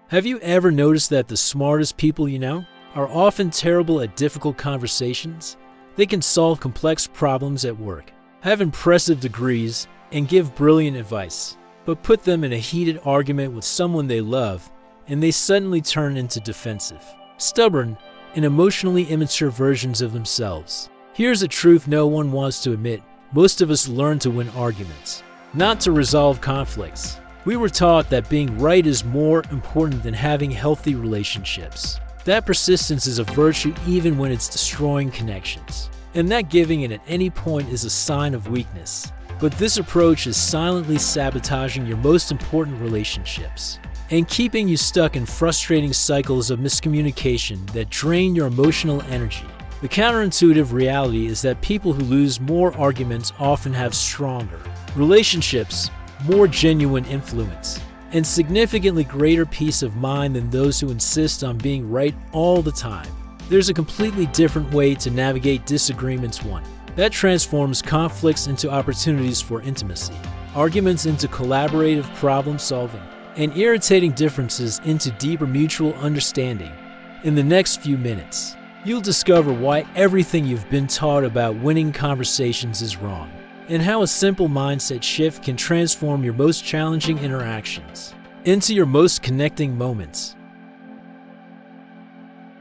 Have you ever noticed that the smartest people you know are often terrible at difficult conversations? They can solve complex problems at work, have impressive degrees, and give brilliant advice, but put them in a heated argument with someone they love, and they suddenly turn into defensive, stubborn, and emotionally immature versions of themselves. Here's a truth no one wants to admit. Most of us learn to win arguments, not to resolve conflicts. We were taught that being right is more important than having healthy relationships. That persistence is a virtue even when it's destroying connections. And that giving in at any point is a sign of weakness. But this approach is silently sabotaging your most important relationships and keeping you stuck in frustrating cycles of miscommunication that drain your emotional energy. The counterintuitive reality is that people who lose more arguments often have stronger relationships, more genuine influence, and significantly greater peace of mind than those who insist on being right all the time. There's a completely different way to navigate disagreements, one that transforms conflicts into opportunities for intimacy, arguments into collaborative problem solving, and irritating differences into deeper mutual understanding. In the next few minutes, you'll discover why everything you've been taught about winning conversations is wrong, and how a simple mindset shift can transform your most challenging interactions into your most connecting moments.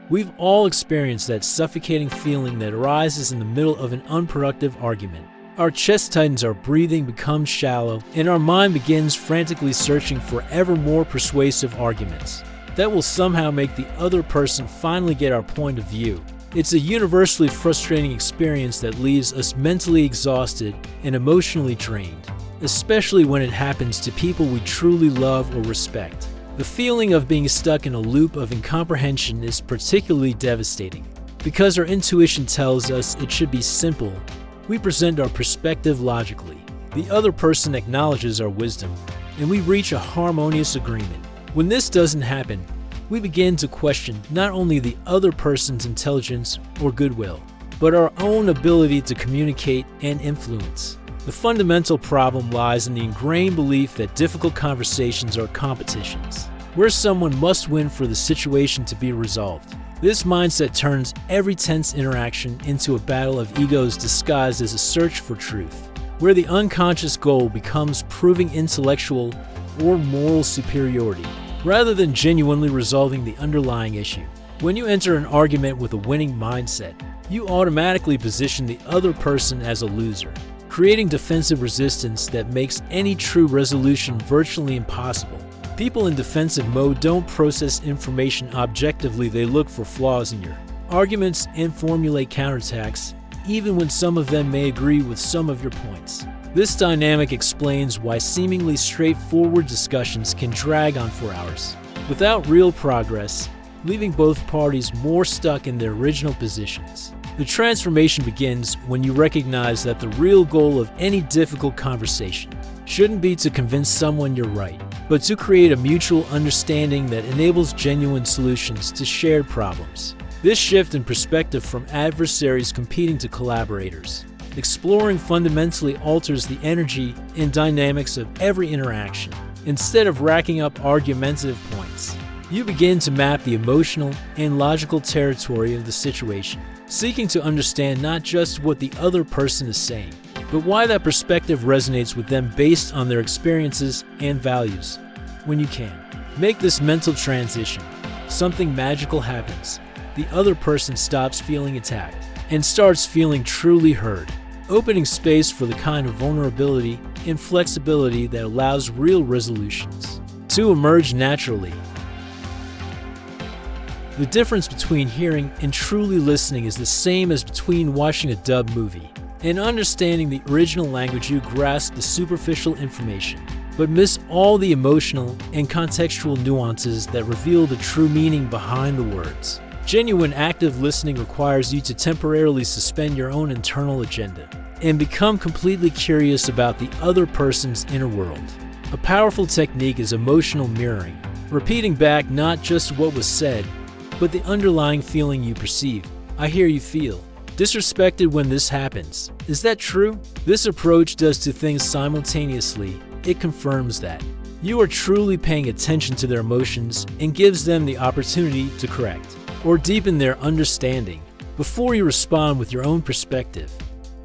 We've all experienced that suffocating feeling that arises in the middle of an unproductive argument. Our chest tightens, our breathing becomes shallow, and our mind begins frantically searching for ever more persuasive arguments that will somehow make the other person finally get our point of view. It's a universally frustrating experience that leaves us mentally exhausted and emotionally drained, especially when it happens to people we truly love or respect. The feeling of being stuck in a loop of incomprehension is particularly devastating. Because our intuition tells us it should be simple, we present our perspective logically. The other person acknowledges our wisdom, and we reach a harmonious agreement. When this doesn't happen, we begin to question not only the other person's intelligence or goodwill, but our own ability to communicate and influence. The fundamental problem lies in the ingrained belief that difficult conversations are competitions, where someone must win for the situation to be resolved. This mindset turns every tense interaction into a battle of egos disguised as a search for truth, where the unconscious goal becomes proving intellectual or moral superiority, rather than genuinely resolving the underlying issue. When you enter an argument with a winning mindset, you automatically position the other person as a loser, creating defensive resistance that makes any true resolution virtually impossible. People in defensive mode don't process information objectively, they look for flaws in your arguments and formulate counterattacks, even when some of them may agree with some of your points. This dynamic explains why seemingly straightforward discussions can drag on for hours, without real progress, leaving both parties more stuck in their original positions. The transformation begins when you recognize that the real goal of any difficult conversation shouldn't be to convince someone you're right, but to create a mutual understanding that enables genuine solutions to shared problems. This shift in perspective from adversaries competing to collaborators, exploring fundamentally alters the energy and dynamics of every interaction. Instead of racking up argumentative points, you begin to map the emotional and logical territory of the situation, seeking to understand not just what the other person is saying, but why that perspective resonates with them based on their experiences and values. When you can make this mental transition, something magical happens. The other person stops feeling attacked and starts feeling truly heard, opening space for the kind of vulnerability and flexibility that allows real resolutions to emerge naturally. The difference between hearing and truly listening is the same as between watching a dubbed movie and understanding the original language. You grasp the superficial information, but miss all the emotional and contextual nuances that reveal the true meaning behind the words. Genuine active listening requires you to temporarily suspend your own internal agenda and become completely curious about the other person's inner world. A powerful technique is emotional mirroring, repeating back not just what was said, but the underlying feeling you perceive. I hear you feel disrespected when this happens. Is that true? This approach does two things simultaneously. It confirms that You are truly paying attention to their emotions and gives them the opportunity to correct or deepen their understanding before you respond with your own perspective.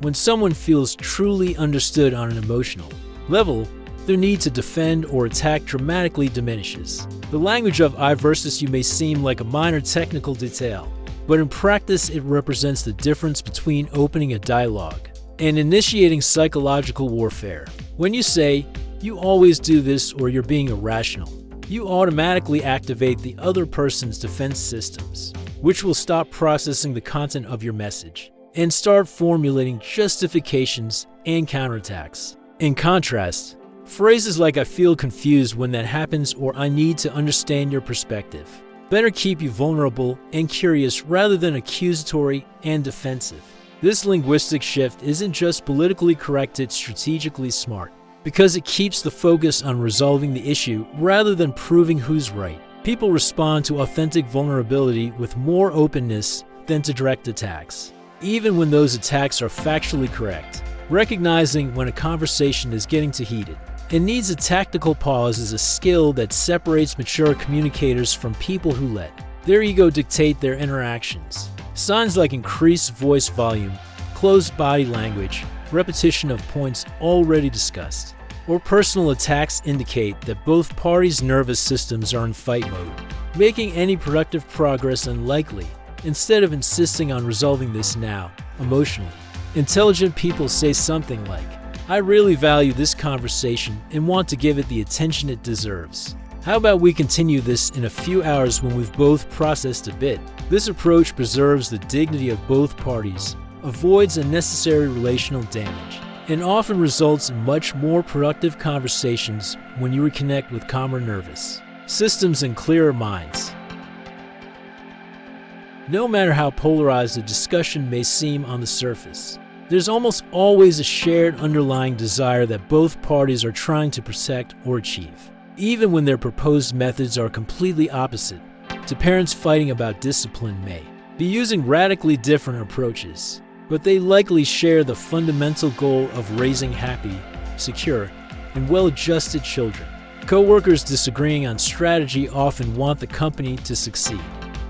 When someone feels truly understood on an emotional level, their need to defend or attack dramatically diminishes. The language of I versus you may seem like a minor technical detail, but in practice it represents the difference between opening a dialogue and initiating psychological warfare. When you say, "You always do this," or "You're being irrational," you automatically activate the other person's defense systems, which will stop processing the content of your message and start formulating justifications and counterattacks. In contrast, phrases like "I feel confused when that happens," or "I need to understand your perspective," better keep you vulnerable and curious rather than accusatory and defensive. This linguistic shift isn't just politically correct, it's strategically smart, because it keeps the focus on resolving the issue rather than proving who's right. People respond to authentic vulnerability with more openness than to direct attacks, even when those attacks are factually correct. Recognizing when a conversation is getting too heated and needs a tactical pause is a skill that separates mature communicators from people who let their ego dictate their interactions. Signs like increased voice volume, closed body language, repetition of points already discussed, or personal attacks indicate that both parties' nervous systems are in fight mode, making any productive progress unlikely. Instead of insisting on resolving this now, emotionally, intelligent people say something like, "I really value this conversation and want to give it the attention it deserves. How about we continue this in a few hours when we've both processed a bit?" This approach preserves the dignity of both parties, avoids unnecessary relational damage, and often results in much more productive conversations when you reconnect with calmer nervous systems and clearer minds. No matter how polarized a discussion may seem on the surface, there's almost always a shared underlying desire that both parties are trying to protect or achieve, even when their proposed methods are completely opposite. To parents fighting about discipline may be using radically different approaches, but they likely share the fundamental goal of raising happy, secure, and well-adjusted children. Co-workers disagreeing on strategy often want the company to succeed,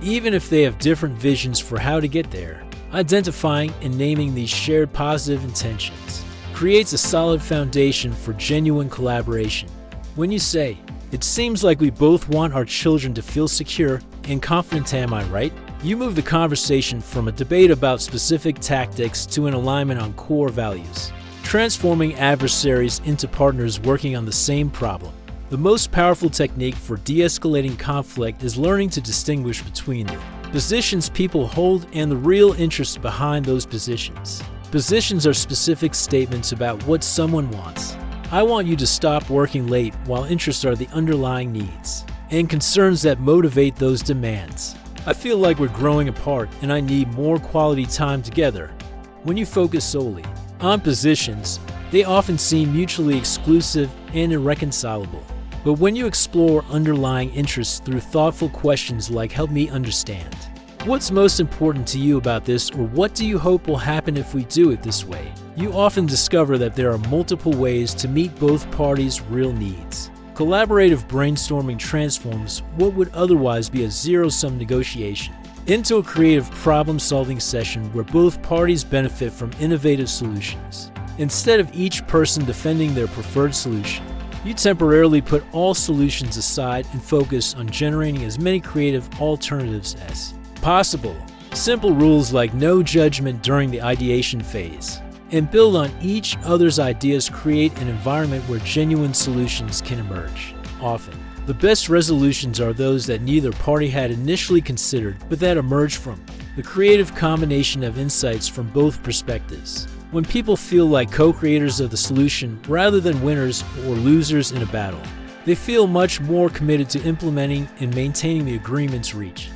even if they have different visions for how to get there. Identifying and naming these shared positive intentions creates a solid foundation for genuine collaboration. When you say, "It seems like we both want our children to feel secure and confident, am I right?" you move the conversation from a debate about specific tactics to an alignment on core values, transforming adversaries into partners working on the same problem. The most powerful technique for de-escalating conflict is learning to distinguish between the positions people hold and the real interests behind those positions. Positions are specific statements about what someone wants. I want you to stop working late, while interests are the underlying needs and concerns that motivate those demands. I feel like we're growing apart and I need more quality time together. When you focus solely on positions, they often seem mutually exclusive and irreconcilable. But when you explore underlying interests through thoughtful questions like, "Help me understand. What's most important to you about this?" or "What do you hope will happen if we do it this way?" you often discover that there are multiple ways to meet both parties' real needs. Collaborative brainstorming transforms what would otherwise be a zero-sum negotiation into a creative problem-solving session where both parties benefit from innovative solutions. Instead of each person defending their preferred solution, you temporarily put all solutions aside and focus on generating as many creative alternatives as possible. Simple rules like no judgment during the ideation phase and build on each other's ideas create an environment where genuine solutions can emerge. Often, the best resolutions are those that neither party had initially considered, but that emerge from the creative combination of insights from both perspectives. When people feel like co-creators of the solution rather than winners or losers in a battle, they feel much more committed to implementing and maintaining the agreements reached.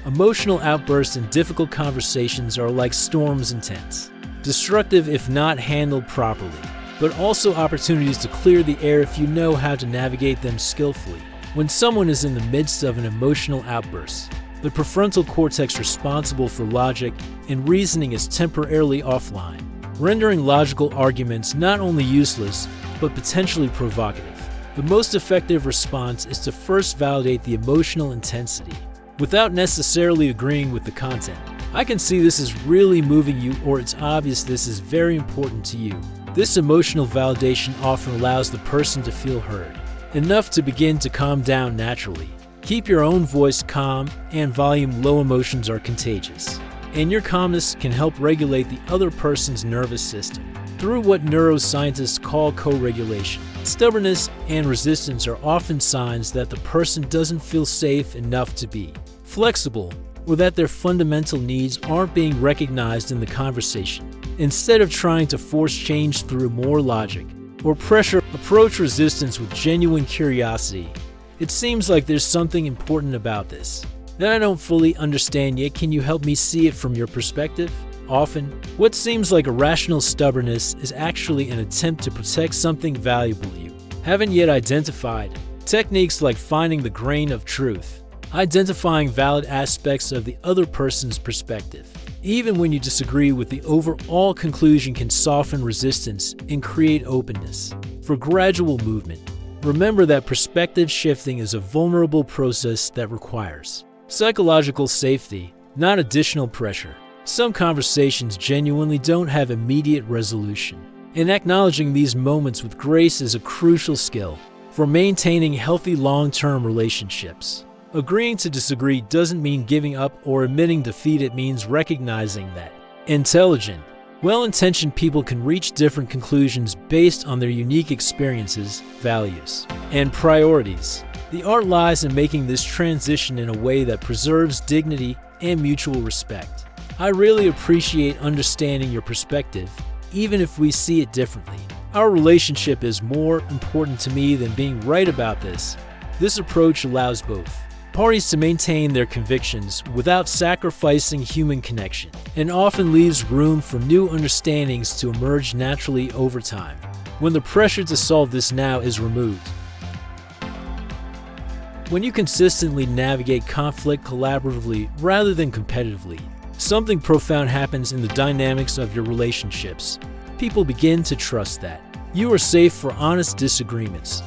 Emotional outbursts and difficult conversations are like storms in tents, destructive if not handled properly, but also opportunities to clear the air if you know how to navigate them skillfully. When someone is in the midst of an emotional outburst, the prefrontal cortex responsible for logic and reasoning is temporarily offline, rendering logical arguments not only useless, but potentially provocative. The most effective response is to first validate the emotional intensity, without necessarily agreeing with the content. I can see this is really moving you, or it's obvious this is very important to you. This emotional validation often allows the person to feel heard, enough to begin to calm down naturally. Keep your own voice calm and volume low. Emotions are contagious, and your calmness can help regulate the other person's nervous system through what neuroscientists call co-regulation. Stubbornness and resistance are often signs that the person doesn't feel safe enough to be flexible, or that their fundamental needs aren't being recognized in the conversation. Instead of trying to force change through more logic or pressure, approach resistance with genuine curiosity. It seems like there's something important about this that I don't fully understand yet. Can you help me see it from your perspective? Often, what seems like irrational stubbornness is actually an attempt to protect something valuable you haven't yet identified. Techniques like finding the grain of truth, identifying valid aspects of the other person's perspective, even when you disagree with the overall conclusion, can soften resistance and create openness for gradual movement. Remember that perspective shifting is a vulnerable process that requires psychological safety, not additional pressure. Some conversations genuinely don't have immediate resolution, and acknowledging these moments with grace is a crucial skill for maintaining healthy long-term relationships. Agreeing to disagree doesn't mean giving up or admitting defeat. It means recognizing that intelligent, well-intentioned people can reach different conclusions based on their unique experiences, values, and priorities. The art lies in making this transition in a way that preserves dignity and mutual respect. I really appreciate understanding your perspective, even if we see it differently. Our relationship is more important to me than being right about this. This approach allows both parties to maintain their convictions without sacrificing human connection, and often leaves room for new understandings to emerge naturally over time. When the pressure to solve this now is removed, when you consistently navigate conflict collaboratively rather than competitively, something profound happens in the dynamics of your relationships. People begin to trust that you are safe for honest disagreements.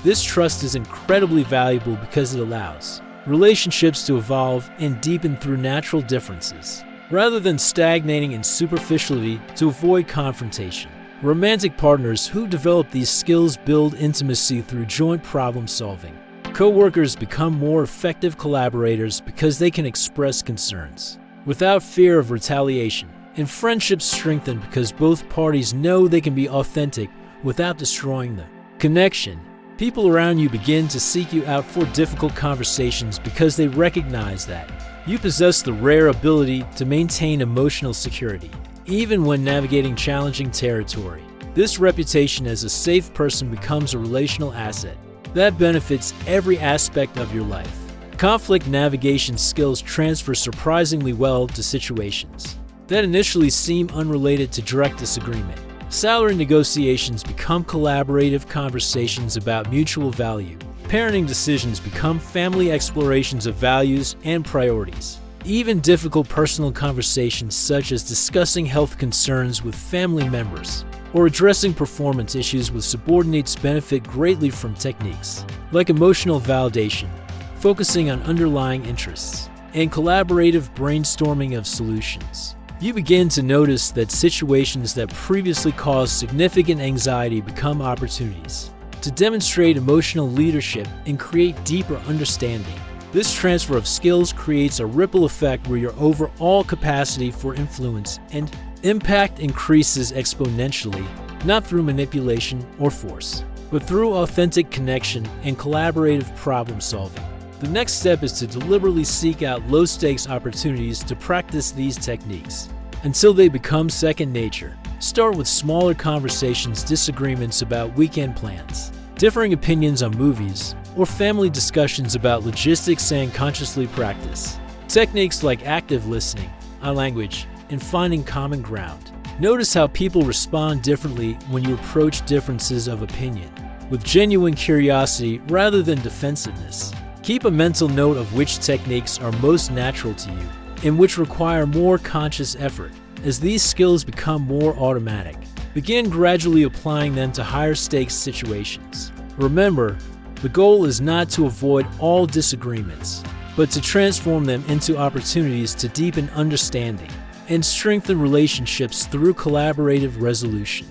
This trust is incredibly valuable because it allows relationships to evolve and deepen through natural differences, rather than stagnating in superficiality to avoid confrontation. Romantic partners who develop these skills build intimacy through joint problem solving. Co-workers become more effective collaborators because they can express concerns without fear of retaliation. And friendships strengthen because both parties know they can be authentic without destroying the connection. People around you begin to seek you out for difficult conversations because they recognize that you possess the rare ability to maintain emotional security, even when navigating challenging territory. This reputation as a safe person becomes a relational asset that benefits every aspect of your life. Conflict navigation skills transfer surprisingly well to situations that initially seem unrelated to direct disagreement. Salary negotiations become collaborative conversations about mutual value. Parenting decisions become family explorations of values and priorities. Even difficult personal conversations such as discussing health concerns with family members or addressing performance issues with subordinates benefit greatly from techniques like emotional validation, focusing on underlying interests, and collaborative brainstorming of solutions. You begin to notice that situations that previously caused significant anxiety become opportunities to demonstrate emotional leadership and create deeper understanding. This transfer of skills creates a ripple effect where your overall capacity for influence and impact increases exponentially, not through manipulation or force, but through authentic connection and collaborative problem solving. The next step is to deliberately seek out low-stakes opportunities to practice these techniques until they become second nature. Start with smaller conversations, disagreements about weekend plans, differing opinions on movies, or family discussions about logistics, and consciously practice techniques like active listening, eye language, and finding common ground. Notice how people respond differently when you approach differences of opinion with genuine curiosity rather than defensiveness. Keep a mental note of which techniques are most natural to you and which require more conscious effort. As these skills become more automatic, Begin gradually applying them to higher stakes situations. Remember, the goal is not to avoid all disagreements, but to transform them into opportunities to deepen understanding and strengthen relationships through collaborative resolution.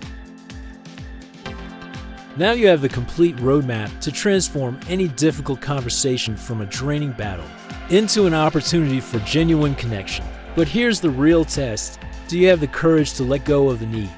Now you have the complete roadmap to transform any difficult conversation from a draining battle into an opportunity for genuine connection. But here's the real test. Do you have the courage to let go of the need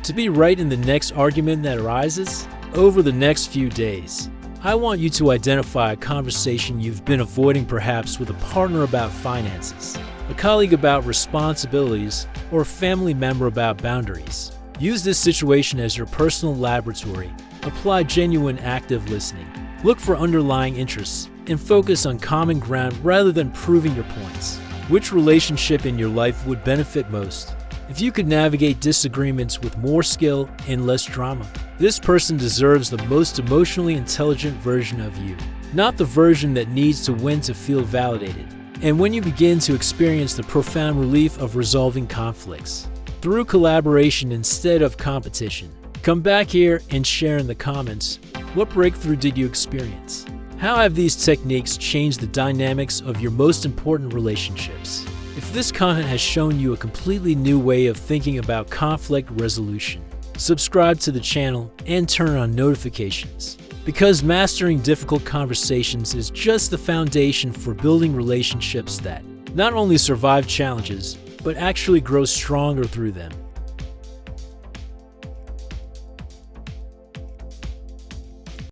to be right in the next argument that arises? Over the next few days, I want you to identify a conversation you've been avoiding, perhaps with a partner about finances, a colleague about responsibilities, or a family member about boundaries. Use this situation as your personal laboratory. Apply genuine active listening. Look for underlying interests and focus on common ground rather than proving your points. Which relationship in your life would benefit most if you could navigate disagreements with more skill and less drama? This person deserves the most emotionally intelligent version of you, not the version that needs to win to feel validated. And when you begin to experience the profound relief of resolving conflicts through collaboration instead of competition, come back here and share in the comments, what breakthrough did you experience? How have these techniques changed the dynamics of your most important relationships? If this content has shown you a completely new way of thinking about conflict resolution, subscribe to the channel and turn on notifications, because mastering difficult conversations is just the foundation for building relationships that not only survive challenges, but actually grow stronger through them.